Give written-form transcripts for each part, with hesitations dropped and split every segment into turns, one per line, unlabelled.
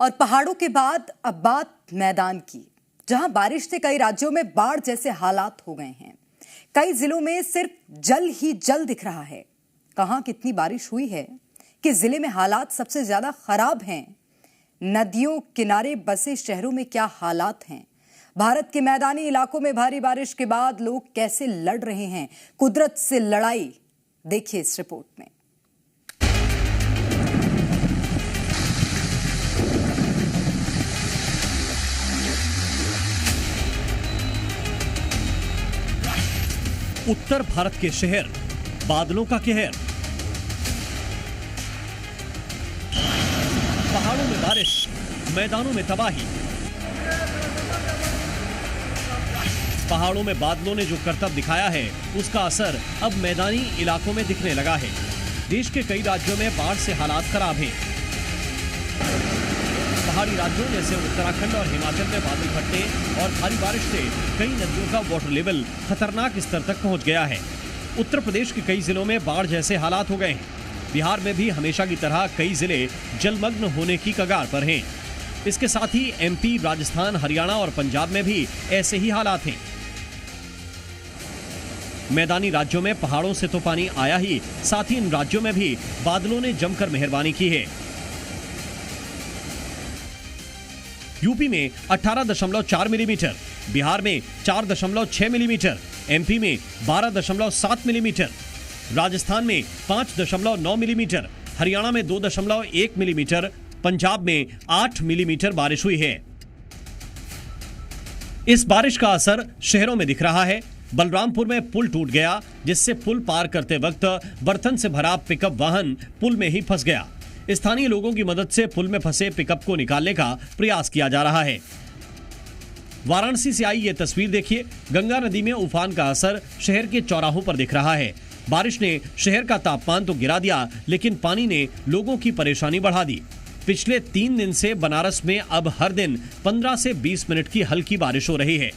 और पहाड़ों के बाद अब बात मैदान की, जहां बारिश से कई राज्यों में बाढ़ जैसे हालात हो गए हैं। कई जिलों में सिर्फ जल ही जल दिख रहा है। कहां कितनी बारिश हुई है कि जिले में हालात सबसे ज्यादा खराब हैं। नदियों किनारे बसे शहरों में क्या हालात हैं। भारत के मैदानी इलाकों में भारी बारिश के बाद लोग कैसे लड़ रहे हैं कुदरत से लड़ाई, देखिए इस रिपोर्ट में।
उत्तर भारत के शहर, बादलों का कहर। पहाड़ों में बारिश, मैदानों में तबाही। पहाड़ों में बादलों ने जो करतब दिखाया है, उसका असर अब मैदानी इलाकों में दिखने लगा है। देश के कई राज्यों में बाढ़ से हालात खराब हैं। पहाड़ी राज्यों जैसे उत्तराखंड और हिमाचल में बादल फटने और भारी बारिश से कई नदियों का वाटर लेवल खतरनाक स्तर तक पहुंच गया है। उत्तर प्रदेश के कई जिलों में बाढ़ जैसे हालात हो गए हैं। बिहार में भी हमेशा की तरह कई जिले जलमग्न होने की कगार पर हैं। इसके साथ ही एमपी, राजस्थान, हरियाणा और पंजाब में भी ऐसे ही हालात हैं। मैदानी राज्यों में पहाड़ों से तो पानी आया ही, साथ ही इन राज्यों में भी बादलों ने जमकर मेहरबानी की है। यूपी में 18.4 मिलीमीटर, बिहार में 4.6 मिलीमीटर, एमपी में 12.7 मिलीमीटर, राजस्थान में 5.9 मिलीमीटर, हरियाणा में 2.1 मिलीमीटर, पंजाब में 8 मिलीमीटर बारिश हुई है। इस बारिश का असर शहरों में दिख रहा है। बलरामपुर में पुल टूट गया, जिससे पुल पार करते वक्त बर्तन से भरा पिकअप वाहन पुल में ही फंस गया। स्थानीय लोगों की मदद से पुल में फंसे पिकअप को निकालने का प्रयास किया जा रहा है। वाराणसी से आई ये तस्वीर देखिए। गंगा नदी में उफान का असर शहर के चौराहों पर दिख रहा है। बारिश ने शहर का तापमान तो गिरा दिया, लेकिन पानी ने लोगों की परेशानी बढ़ा दी। पिछले 3 दिन से बनारस में अब हर दिन 15 से 20 मिनट की हल्की बारिश हो रही है।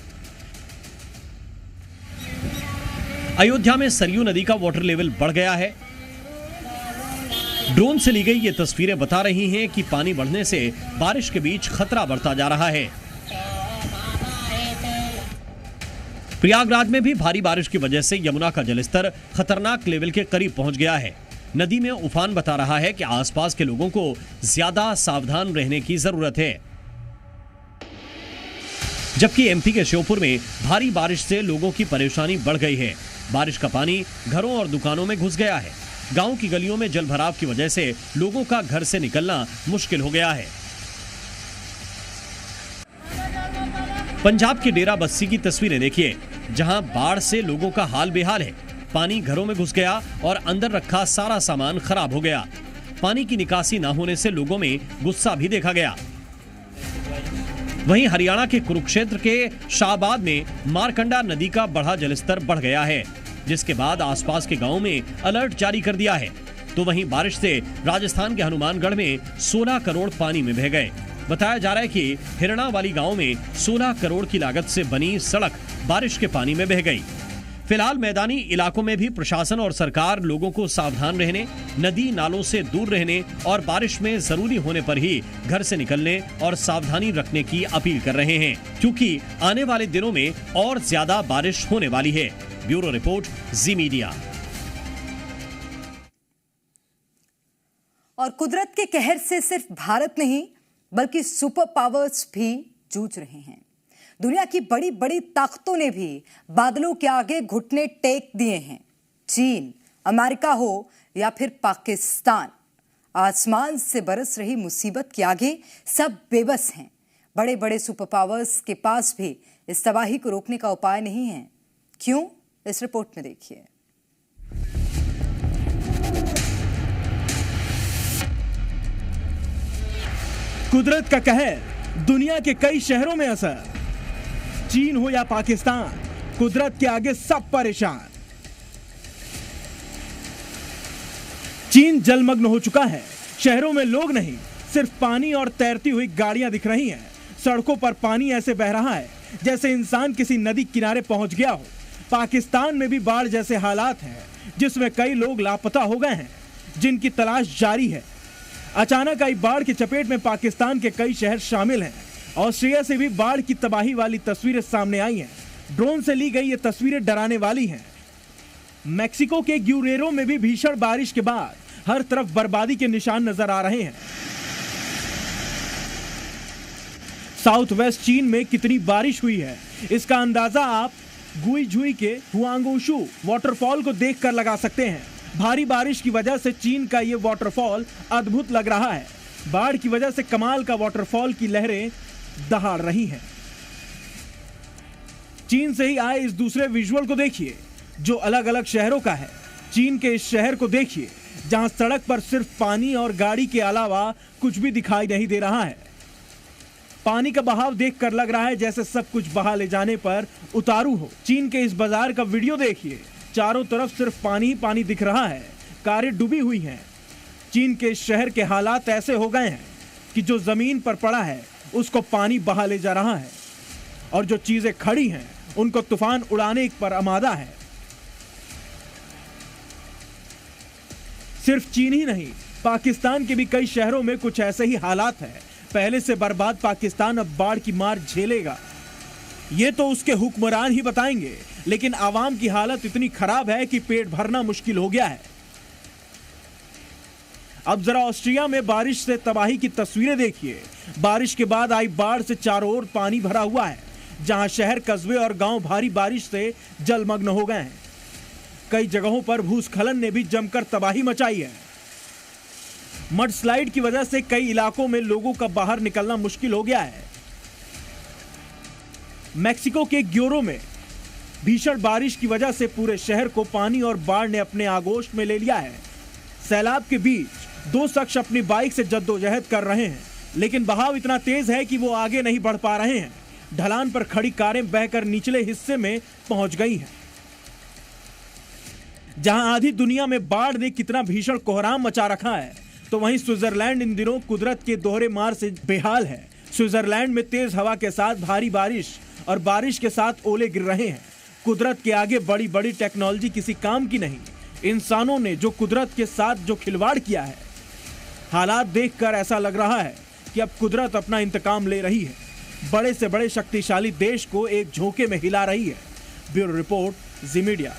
अयोध्या में सरयू नदी का वाटर लेवल बढ़ गया है। ड्रोन से ली गई ये तस्वीरें बता रही हैं कि पानी बढ़ने से बारिश के बीच खतरा बढ़ता जा रहा है। प्रयागराज में भी भारी बारिश की वजह से यमुना का जलस्तर खतरनाक लेवल के करीब पहुंच गया है। नदी में उफान बता रहा है कि आसपास के लोगों को ज्यादा सावधान रहने की जरूरत है। जबकि एमपी के श्योपुर में भारी बारिश से लोगों की परेशानी बढ़ गई है। बारिश का पानी घरों और दुकानों में घुस गया है। गांव की गलियों में जल भराव की वजह से लोगों का घर से निकलना मुश्किल हो गया है। पंजाब के डेरा बस्सी की तस्वीरें देखिए, जहां बाढ़ से लोगों का हाल बेहाल है। पानी घरों में घुस गया और अंदर रखा सारा सामान खराब हो गया। पानी की निकासी न होने से लोगों में गुस्सा भी देखा गया। वहीं हरियाणा के कुरुक्षेत्र के शाहबाद में मारकंडा नदी का बढ़ा जलस्तर बढ़ गया है, जिसके बाद आसपास के गांवों में अलर्ट जारी कर दिया है। तो वहीं बारिश से राजस्थान के हनुमानगढ़ में 16 करोड़ पानी में बह गए। बताया जा रहा है कि हिरणा वाली गांव में 16 करोड़ की लागत से बनी सड़क बारिश के पानी में बह गई। फिलहाल मैदानी इलाकों में भी प्रशासन और सरकार लोगों को सावधान रहने, नदी नालों से दूर रहने और बारिश में जरूरी होने पर ही घर से निकलने और सावधानी रखने की अपील कर रहे हैं, क्योंकि आने वाले दिनों में और ज्यादा बारिश होने वाली है। ब्यूरो रिपोर्ट, जी मीडिया।
और कुदरत के कहर से सिर्फ भारत नहीं, बल्कि सुपर पावर्स भी जूझ रहे हैं। दुनिया की बड़ी बड़ी ताकतों ने भी बादलों के आगे घुटने टेक दिए हैं। चीन, अमेरिका हो या फिर पाकिस्तान, आसमान से बरस रही मुसीबत के आगे सब बेबस हैं। बड़े बड़े सुपर पावर्स के पास भी इस तबाही को रोकने का उपाय नहीं है। क्यों? इस रिपोर्ट में देखिए।
कुदरत का कहर, दुनिया के कई शहरों में असर। चीन हो या पाकिस्तान, कुदरत के आगे सब परेशान। चीन जलमग्न हो चुका है। शहरों में लोग नहीं, सिर्फ पानी और तैरती हुई गाड़ियां दिख रही हैं। सड़कों पर पानी ऐसे बह रहा है जैसे इंसान किसी नदी किनारे पहुंच गया हो। पाकिस्तान में भी बाढ़ जैसे हालात हैं, जिसमें कई लोग लापता हो गए हैं, जिनकी तलाश जारी है। अचानक आई बाढ़ की चपेट में पाकिस्तान के कई शहर शामिल हैं। ऑस्ट्रिया से भी बाढ़ की तबाही वाली तस्वीरें सामने आई हैं। ड्रोन से ली गई ये तस्वीरें डराने वाली हैं। मेक्सिको के ग्यूरेरो में भी भीषण बारिश के बाद हर तरफ बर्बादी के निशान नजर आ रहे हैं। साउथ वेस्ट चीन में कितनी बारिश हुई है, इसका अंदाजा आप गुइझुई के हुआंगुशु वाटरफॉल को देखकर लगा सकते हैं। भारी बारिश की वजह से चीन का ये वाटरफॉल अद्भुत लग रहा है। बाढ़ की वजह से कमाल का वाटरफॉल की लहरें दहाड़ रही हैं। चीन से ही आए इस दूसरे विजुअल को देखिए जो अलग अलग शहरों का है। चीन के इस शहर को देखिए जहां सड़क पर सिर्फ पानी और गाड़ी के अलावा कुछ भी दिखाई नहीं दे रहा है। पानी का बहाव देखकर लग रहा है जैसे सब कुछ बहा ले जाने पर उतारू हो। चीन के इस बाजार का वीडियो देखिए, चारों तरफ सिर्फ पानी ही पानी दिख रहा है, कारें डूबी हुई हैं। चीन के इस शहर के हालात ऐसे हो गए हैं कि जो जमीन पर पड़ा है उसको पानी बहा ले जा रहा है और जो चीजें खड़ी हैं उनको तूफान उड़ाने पर आमादा है। सिर्फ चीन ही नहीं, पाकिस्तान के भी कई शहरों में कुछ ऐसे ही हालात हैं। पहले से बर्बाद पाकिस्तान अब बाढ़ की मार झेलेगा, ये तो उसके हुक्मरान ही बताएंगे, लेकिन आवाम की हालत इतनी खराब है कि पेट भरना मुश्किल हो गया है। अब जरा ऑस्ट्रिया में बारिश से तबाही की तस्वीरें देखिए। बारिश के बाद आई बाढ़ से चारों ओर पानी भरा हुआ है, जहां शहर, कस्बे और गांव भारी बारिश से जलमग्न हो गए हैं। कई जगहों पर भूस्खलन ने भी जमकर तबाही मचाई है। मड स्लाइड की वजह से कई इलाकों में लोगों का बाहर निकलना मुश्किल हो गया है। मेक्सिको के ग्यूरो में भीषण बारिश की वजह से पूरे शहर को पानी और बाढ़ ने अपने आगोश में ले लिया है। सैलाब के बीच दो शख्स अपनी बाइक से जद्दोजहद कर रहे हैं, लेकिन बहाव इतना तेज है कि वो आगे नहीं बढ़ पा रहे हैं। ढलान पर खड़ी कारें बहकर निचले हिस्से में पहुंच गई हैं। जहां आधी दुनिया में बाढ़ ने कितना भीषण कोहराम मचा रखा है, तो वहीं स्विट्जरलैंड इन दिनों कुदरत के दोहरे मार से बेहाल है। स्विट्जरलैंड में तेज हवा के साथ भारी बारिश और बारिश के साथ ओले गिर रहे हैं। कुदरत के आगे बड़ी बड़ी टेक्नोलॉजी किसी काम की नहीं। इंसानों ने जो कुदरत के साथ जो खिलवाड़ किया है, हालात देखकर ऐसा लग रहा है कि अब कुदरत अपना इंतकाम ले रही है। बड़े से बड़े शक्तिशाली देश को एक झोंके में हिला रही है। ब्यूरो रिपोर्ट, जी मीडिया।